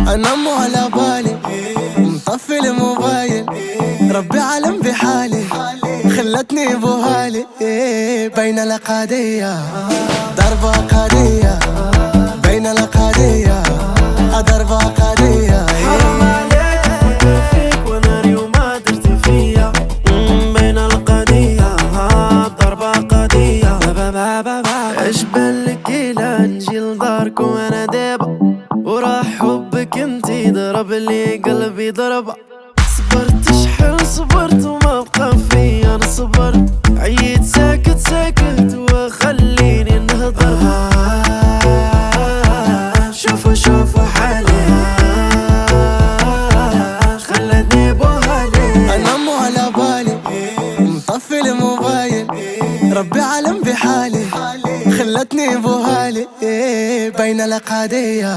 انا مو على بالي مطفي الموبايل، ربي علم بحالي خلتني بوهالي. بين الأقادية ضربة قادية، بين الأقادية ضربة قادية. حرام عليك افكر فيك وناري وما درت فيا. بين القضية ضربة قضية. ايش بالك إلا نجي لدارك وانا دابا وراح حبك انتي ضرب لي قلبي ضربة. صبرت شحال صبرت وما بقى فيا انا صبرت، عييت ساكت ساكت وخليني نهضر. شوفوا حالي خلتني بوهالي. انا مو على بالي مطفي الموبايل، ربي علم بحالي خلتني بوهالي. بين الأقادية